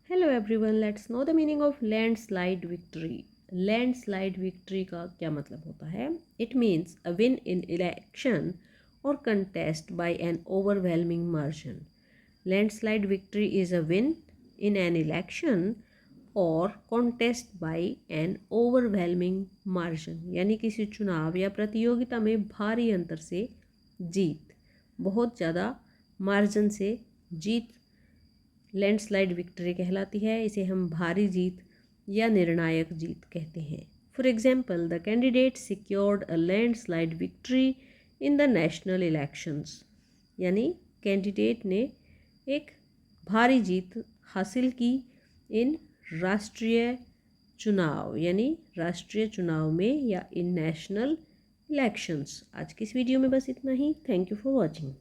Hello everyone, let's know the meaning of landslide victory. Landslide victory का क्या मतलब होता है? It means a win in election or contest by an overwhelming margin. Landslide victory is a win in an election or contest by an overwhelming margin, यानी किसी चुनाव या प्रतियोगिता में भारी अंतर से जीत, बहुत ज़्यादा मार्जिन से जीत लैंडस्लाइड विक्ट्री कहलाती है। इसे हम भारी जीत या निर्णायक जीत कहते हैं। For example, the candidate secured a landslide victory in the national elections, यानी कैंडिडेट ने एक भारी जीत हासिल की इन राष्ट्रीय चुनाव, यानी राष्ट्रीय चुनाव में या इन नेशनल इलेक्शंस। आज की इस वीडियो में बस इतना ही। Thank you for watching.